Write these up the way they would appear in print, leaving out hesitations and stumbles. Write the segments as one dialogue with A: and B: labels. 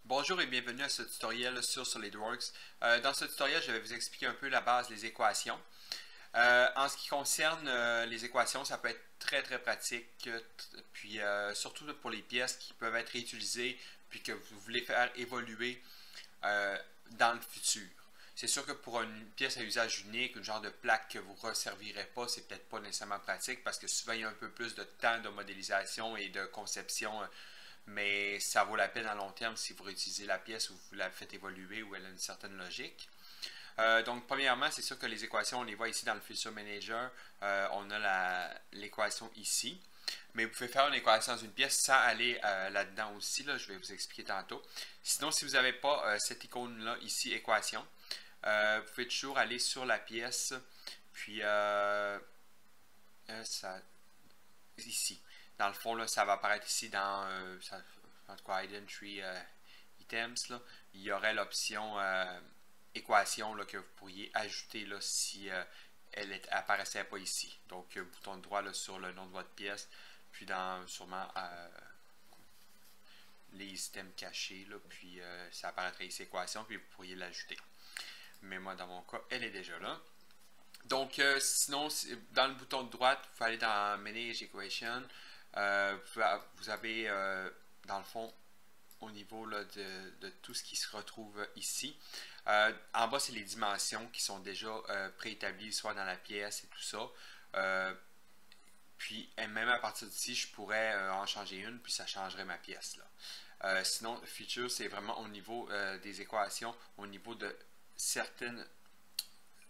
A: Bonjour et bienvenue à ce tutoriel sur SolidWorks. Dans ce tutoriel, je vais vous expliquer un peu la base des équations. En ce qui concerne les équations, ça peut être très pratique, puis surtout pour les pièces qui peuvent être réutilisées, puis que vous voulez faire évoluer dans le futur. C'est sûr que pour une pièce à usage unique, une genre de plaque que vous ne resservirez pas, c'est peut-être pas nécessairement pratique parce que souvent il y a un peu plus de temps de modélisation et de conception, mais ça vaut la peine à long terme si vous réutilisez la pièce ou vous la faites évoluer ou elle a une certaine logique. Donc, premièrement, c'est sûr que les équations, on les voit ici dans le Feature Manager. On a l'équation ici. Mais vous pouvez faire une équation dans une pièce sans aller là-dedans aussi. Là, je vais vous expliquer tantôt. Sinon, si vous n'avez pas cette icône-là ici, équation, vous pouvez toujours aller sur la pièce, puis ici. Dans le fond, là, ça va apparaître ici dans Entry Items. Là, il y aurait l'option équation là, que vous pourriez ajouter là, si elle n'apparaissait pas ici. Donc, bouton droit là, sur le nom de votre pièce, puis dans sûrement les items cachés, là, puis ça apparaîtrait ici équation, puis vous pourriez l'ajouter. Mais moi, dans mon cas, elle est déjà là. Donc, sinon, dans le bouton de droite, vous pouvez aller dans Manage Equation. Vous avez, dans le fond, au niveau là, de tout ce qui se retrouve ici. En bas, c'est les dimensions qui sont déjà préétablies, soit dans la pièce et tout ça. Puis, même à partir d'ici, je pourrais en changer une, puis ça changerait ma pièce. Là. Sinon, Feature, c'est vraiment au niveau des équations, au niveau de certaines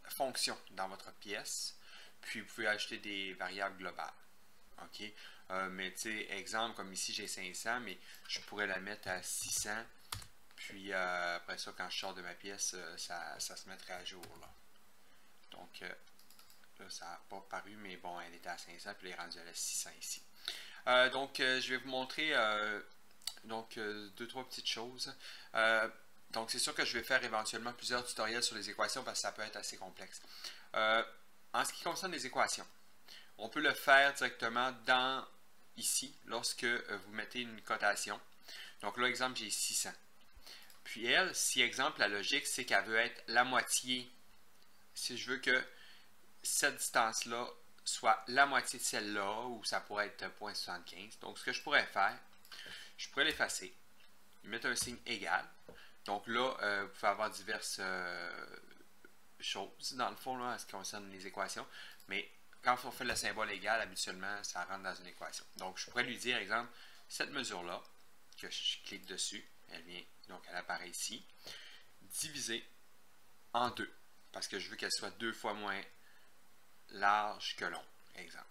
A: fonctions dans votre pièce. Puis, vous pouvez ajouter des variables globales. OK? Mais tu sais, exemple, comme ici, j'ai 500, mais je pourrais la mettre à 600. Puis après ça, quand je sors de ma pièce, ça se mettrait à jour. Là. Donc, là, ça n'a pas paru, mais bon, elle était à 500, puis elle est rendue à la 600 ici. Je vais vous montrer deux, trois petites choses. Donc, c'est sûr que je vais faire éventuellement plusieurs tutoriels sur les équations parce que ça peut être assez complexe. En ce qui concerne les équations, on peut le faire directement dans ici, lorsque vous mettez une cotation. Donc là, exemple, j'ai 600. Puis elle, si exemple, la logique, c'est qu'elle veut être la moitié. Si je veux que cette distance-là soit la moitié de celle-là, ou ça pourrait être 0,75. Donc, ce que je pourrais faire, je pourrais l'effacer, mettre un signe égal. Donc là, vous pouvez avoir diverses choses, dans le fond, là, en ce qui concerne les équations. Mais quand on fait le symbole égal, habituellement, ça rentre dans une équation. Donc, je pourrais lui dire, exemple, cette mesure-là, que je clique dessus, elle vient, donc elle apparaît ici, divisée en 2, parce que je veux qu'elle soit 2 fois moins large que long, exemple.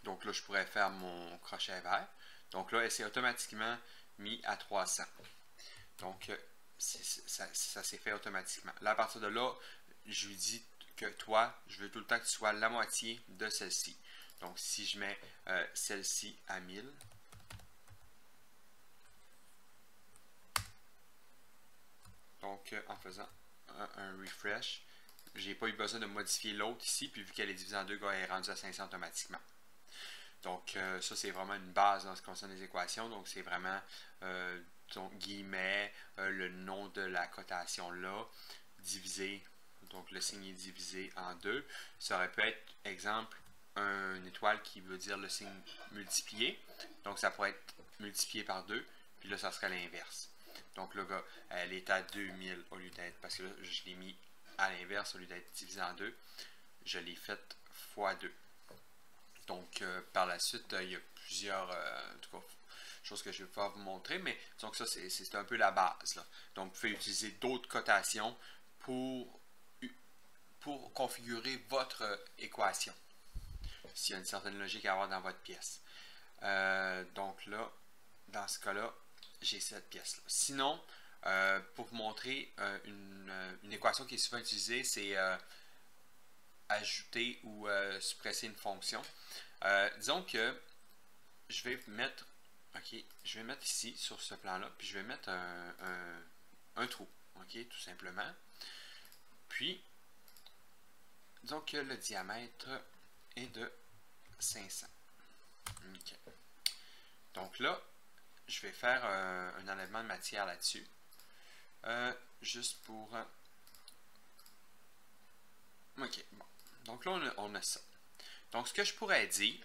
A: Donc là, je pourrais faire mon crochet vert. Donc là, elle s'est automatiquement mis à 300. Donc, ça s'est fait automatiquement. Là, à partir de là, je lui dis que toi, je veux tout le temps que tu sois la moitié de celle-ci. Donc, si je mets celle-ci à 1000, donc en faisant un refresh, j'ai pas eu besoin de modifier l'autre ici, puis vu qu'elle est divisée en deux, elle est rendue à 500 automatiquement. Donc, ça, c'est vraiment une base dans ce qui concerne les équations. Donc, c'est vraiment, donc, guillemets, le nom de la cotation là, divisé. Donc, le signe est divisé en deux. Ça aurait pu être, exemple, une étoile qui veut dire le signe multiplié. Donc, ça pourrait être multiplié par 2. Puis là, ça serait l'inverse. Donc, là, elle est à 2000 au lieu d'être, parce que là, je l'ai mis à l'inverse au lieu d'être divisé en 2. Je l'ai fait fois 2. Donc, par la suite, il y a plusieurs en tout cas, choses que je vais pouvoir vous montrer, mais donc ça, c'est un peu la base. Là. Donc, vous pouvez utiliser d'autres cotations pour configurer votre équation, s'il y a une certaine logique à avoir dans votre pièce. Donc là, dans ce cas-là, j'ai cette pièce-là. Sinon, pour vous montrer une équation qui est souvent utilisée, c'est ajouter ou suppresser une fonction. Disons que je vais mettre, je vais mettre ici sur ce plan-là, puis je vais mettre un trou, tout simplement. Puis, disons que le diamètre est de 500. Donc là, je vais faire un enlèvement de matière là-dessus. Juste pour... ok, bon. Donc là, on a ça. Donc, ce que je pourrais dire,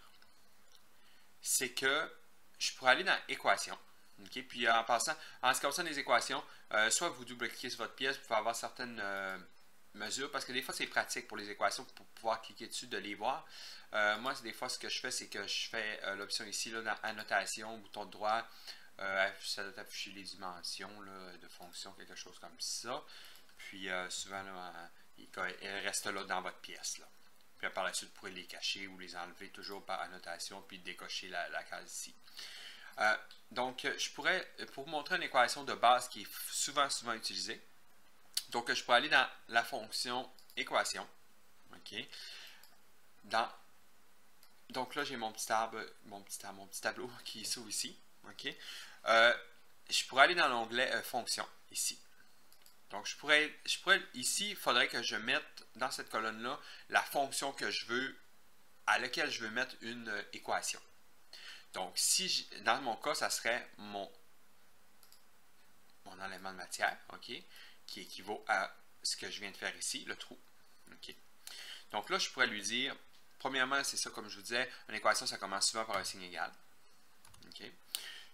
A: c'est que je pourrais aller dans Équation. Okay? Puis en passant, en ce qui concerne les équations, soit vous double-cliquez sur votre pièce, vous pouvez avoir certaines mesures, parce que des fois, c'est pratique pour les équations, pour pouvoir cliquer dessus, de les voir. Moi, des fois, ce que je fais, c'est que je fais l'option ici, là, dans Annotation, bouton droit, ça doit afficher les dimensions là, de fonction, quelque chose comme ça. Puis souvent, là, elles restent là dans votre pièce. Là. Puis par la suite, vous pourrez les cacher ou les enlever toujours par annotation, puis décocher la case ici. Donc, je pourrais, pour vous montrer une équation de base qui est souvent utilisée, donc je pourrais aller dans la fonction équation. OK. Donc là, j'ai mon petit tableau qui s'ouvre ici. OK. Je pourrais aller dans l'onglet fonction ici. Donc, je pourrais ici, il faudrait que je mette dans cette colonne-là la fonction que je veux, à laquelle je veux mettre une équation. Donc, si dans mon cas, ça serait mon enlèvement de matière, OK, qui équivaut à ce que je viens de faire ici, le trou. OK. Donc là, je pourrais lui dire, premièrement, c'est ça, comme je vous disais, une équation, ça commence souvent par un signe égal. OK.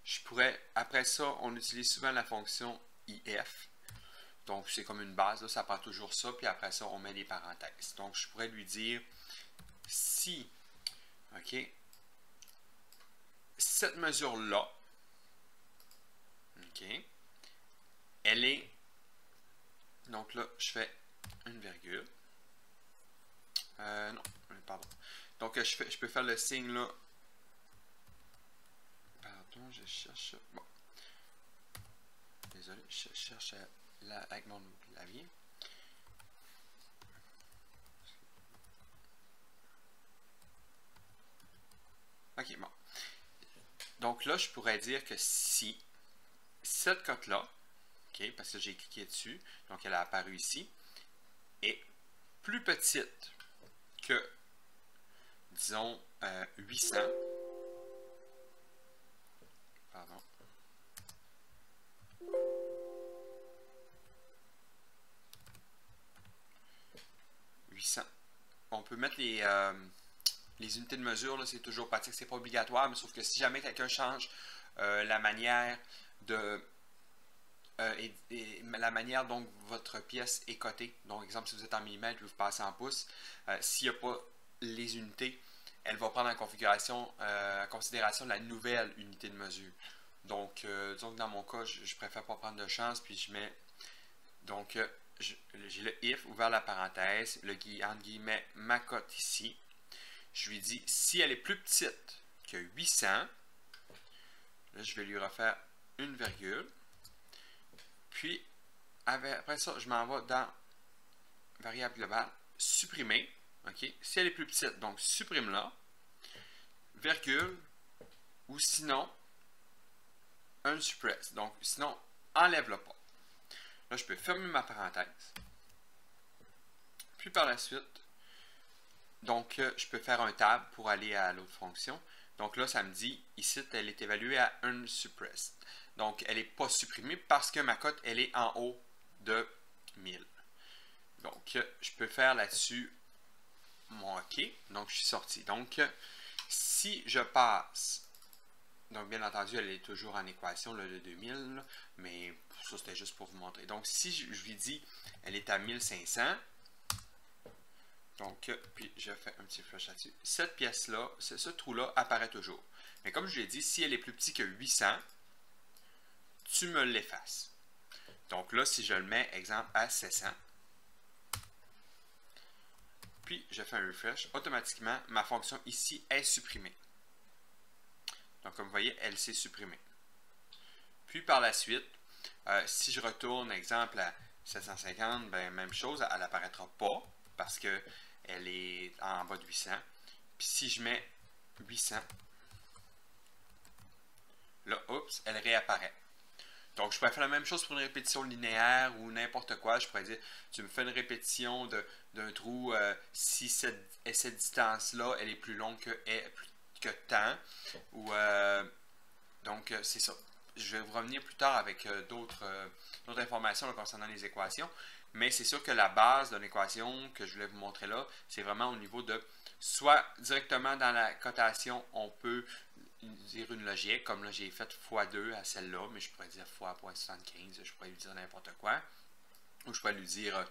A: Je pourrais, après ça, on utilise souvent la fonction if. Donc, c'est comme une base, là, ça prend toujours ça, puis après ça, on met des parenthèses. Donc, je pourrais lui dire si, OK, cette mesure-là, OK, elle est, donc là, je fais une virgule. Non, pardon. Donc, je peux faire le signe là. Pardon, je cherche. Bon. Désolé, je cherche avec mon clavier. Ok, bon. Donc là, je pourrais dire que si cette cote-là, ok, parce que j'ai cliqué dessus, donc elle a apparu ici, est plus petite que, disons, 800. Pardon. On peut mettre les unités de mesure, c'est toujours pratique, c'est pas obligatoire, mais sauf que si jamais quelqu'un change la manière de la manière dont votre pièce est cotée, donc exemple si vous êtes en millimètres, vous passez en pouces, s'il n'y a pas les unités, elle va prendre en considération la nouvelle unité de mesure. Donc, disons que dans mon cas, je préfère pas prendre de chance, puis je mets donc j'ai le if, ouvert la parenthèse, entre guillemets, ma cote ici. Je lui dis, si elle est plus petite que 800, là, je vais lui refaire une virgule. Puis, après ça, je m'en vais dans variable globale, supprimer. OK? Si elle est plus petite, donc supprime-la, virgule, ou sinon, unsuppress. Donc, sinon, enlève-le pas. Là, je peux fermer ma parenthèse. Puis par la suite, donc je peux faire un tab pour aller à l'autre fonction. Donc là, ça me dit, ici, elle est évaluée à unsuppressed. Donc, elle n'est pas supprimée parce que ma cote, elle est en haut de 1000. Donc, je peux faire là-dessus mon OK. Donc, je suis sorti. Donc, si je passe, donc bien entendu, elle est toujours en équation là, de 2000, là, mais ça, c'était juste pour vous montrer. Donc, si je lui dis, elle est à 1500, donc, puis je fais un petit flash là-dessus. Cette pièce-là, ce trou-là apparaît toujours. Mais comme je l'ai dit, si elle est plus petite que 800, tu me l'effaces. Donc là, si je le mets, exemple, à 700, puis je fais un refresh, automatiquement, ma fonction ici est supprimée. Donc, comme vous voyez, elle s'est supprimée. Puis par la suite, si je retourne, exemple, à 750, ben, même chose, elle n'apparaîtra pas parce qu'elle est en bas de 800. Puis si je mets 800, là, oups, elle réapparaît. Donc, je pourrais faire la même chose pour une répétition linéaire ou n'importe quoi. Je pourrais dire, tu me fais une répétition d'un trou si cette distance-là, elle est plus longue que temps. Ou, donc, c'est ça. je vais vous revenir plus tard avec d'autres informations là, concernant les équations. Mais c'est sûr que la base de l'équation que je voulais vous montrer là, c'est vraiment au niveau de soit directement dans la cotation, on peut dire une logique, comme là j'ai fait x2 à celle-là, mais je pourrais dire x.75, je pourrais lui dire n'importe quoi. Ou je pourrais lui dire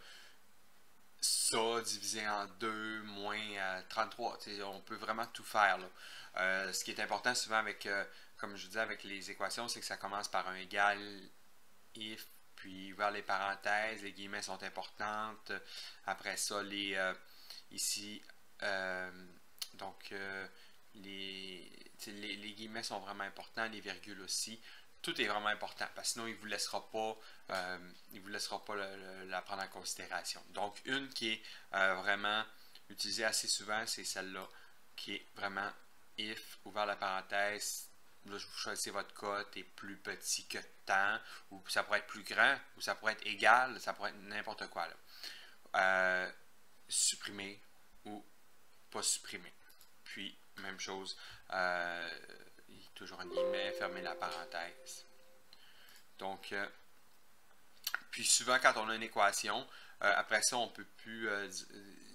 A: ça divisé en 2 moins 33. On peut vraiment tout faire. Là. Ce qui est important souvent avec, comme je vous disais, avec les équations, c'est que ça commence par un égal if, puis vers les parenthèses, les guillemets sont importantes. Après ça, ici, donc les guillemets sont vraiment importants, les virgules aussi. Tout est vraiment important, parce que sinon il ne vous laissera pas la prendre en considération. Donc, une qui est vraiment utilisée assez souvent, c'est celle-là, qui est vraiment if, ouvert la parenthèse, là, vous choisissez votre cote est plus petit que tant, ou ça pourrait être plus grand, ou ça pourrait être égal, ça pourrait être n'importe quoi. Là. Supprimer ou pas supprimer. Puis, même chose, toujours un guillemet, fermer la parenthèse. Donc, puis souvent quand on a une équation, après ça, on peut plus,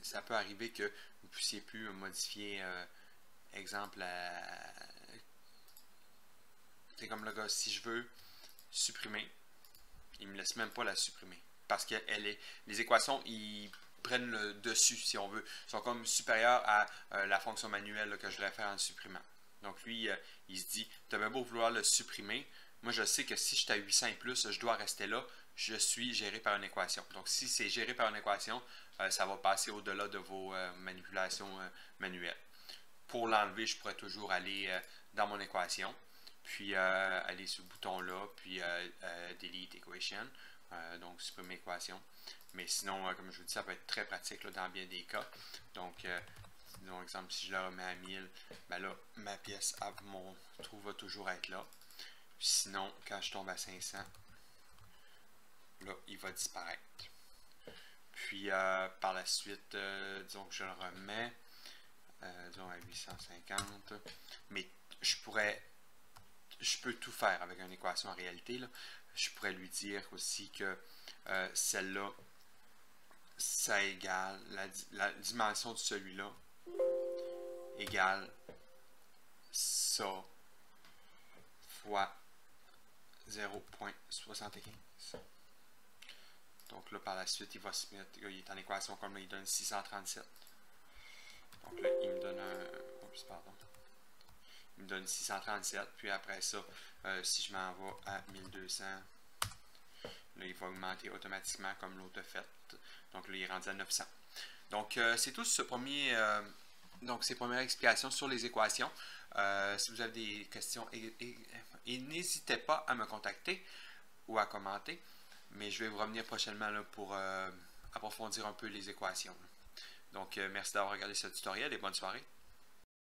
A: ça peut arriver que vous puissiez plus modifier, exemple, c'est comme le gars, si je veux supprimer, il ne me laisse même pas la supprimer. Parce que les équations, ils prennent le dessus, si on veut. Ils sont comme supérieurs à la fonction manuelle là, que je vais faire en supprimant. Donc lui, il se dit, tu as bien beau vouloir le supprimer, moi je sais que si je suis à 800 et plus, je dois rester là, je suis géré par une équation. Donc si c'est géré par une équation, ça va passer au-delà de vos manipulations manuelles. Pour l'enlever, je pourrais toujours aller dans mon équation, puis aller sur le bouton là, puis Delete Equation, donc supprimer équation. Mais sinon, comme je vous dis, ça peut être très pratique là, dans bien des cas. Donc, disons exemple, si je le remets à 1000, ben là, ma pièce à mon trou va toujours être là. Puis sinon, quand je tombe à 500, là, il va disparaître. Puis, par la suite, disons que je le remets, disons à 850. Mais je peux tout faire avec une équation en réalité. Là. Je pourrais lui dire aussi que celle-là, ça égale la dimension de celui-là égale ça fois 0.75. Donc là, par la suite, il va se mettre, il est en équation comme là, il donne 637. Donc là, il me donne oups, pardon. Il me donne 637, puis après ça, si je m'en vais à 1200, là, il va augmenter automatiquement comme l'autre a fait. Donc là, il est rendu à 900. Donc, c'est tout ce premier, donc ces premières explications sur les équations. Si vous avez des questions, et n'hésitez pas à me contacter ou à commenter. Mais je vais vous revenir prochainement là, pour approfondir un peu les équations. Donc, merci d'avoir regardé ce tutoriel et bonne soirée.